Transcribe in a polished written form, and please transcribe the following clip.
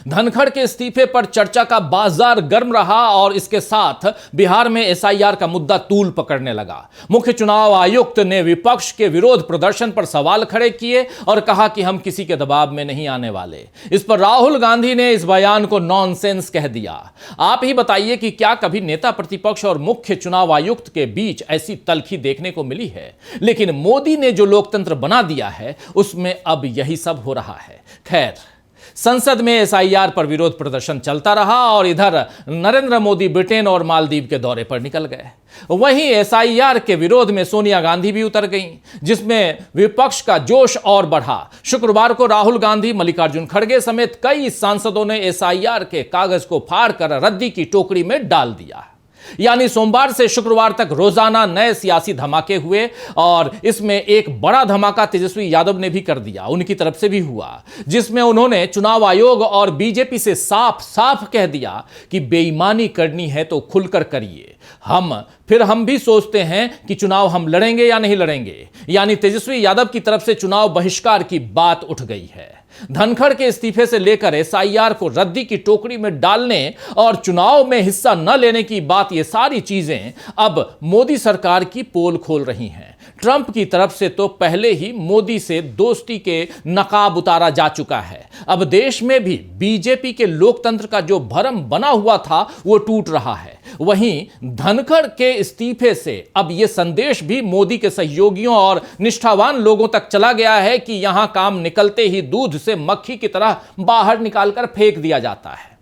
धनखड़ के इस्तीफे पर चर्चा का बाजार गर्म रहा और इसके साथ बिहार में एसआईआर का मुद्दा तूल पकड़ने लगा। मुख्य चुनाव आयुक्त ने विपक्ष के विरोध प्रदर्शन पर सवाल खड़े किए और कहा कि हम किसी के दबाव में नहीं आने वाले। इस पर राहुल गांधी ने इस बयान को नॉनसेंस कह दिया। आप ही बताइए कि क्या कभी नेता प्रतिपक्ष और मुख्य चुनाव आयुक्त के बीच ऐसी तल्खी देखने को मिली है? लेकिन मोदी ने जो लोकतंत्र बना दिया है उसमें अब यही सब हो रहा है। खैर, संसद में एसआईआर पर विरोध प्रदर्शन चलता रहा और इधर नरेंद्र मोदी ब्रिटेन और मालदीव के दौरे पर निकल गए। वहीं एसआईआर के विरोध में सोनिया गांधी भी उतर गईं, जिसमें विपक्ष का जोश और बढ़ा। शुक्रवार को राहुल गांधी, मल्लिकार्जुन खड़गे समेत कई सांसदों ने एसआईआर के कागज को फाड़कर रद्दी की टोकरी में डाल दिया। यानी सोमवार से शुक्रवार तक रोजाना नए सियासी धमाके हुए और इसमें एक बड़ा धमाका तेजस्वी यादव ने भी कर दिया, उनकी तरफ से भी हुआ, जिसमें उन्होंने चुनाव आयोग और बीजेपी से साफ साफ कह दिया कि बेईमानी करनी है तो खुलकर करिए। हम भी सोचते हैं कि चुनाव हम लड़ेंगे या नहीं लड़ेंगे। यानी तेजस्वी यादव की तरफ से चुनाव बहिष्कार की बात उठ गई है। धनखड़ के इस्तीफे से लेकर एसआईआर को रद्दी की टोकरी में डालने और चुनाव में हिस्सा न लेने की बात, ये सारी चीजें अब मोदी सरकार की पोल खोल रही हैं। ट्रंप की तरफ से तो पहले ही मोदी से दोस्ती के नकाब उतारा जा चुका है। अब देश में भी बीजेपी के लोकतंत्र का जो भरम बना हुआ था वो टूट रहा है। वहीं धनखड़ के इस्तीफे से अब यह संदेश भी मोदी के सहयोगियों और निष्ठावान लोगों तक चला गया है कि यहां काम निकलते ही दूध से मक्खी की तरह बाहर निकालकर फेंक दिया जाता है।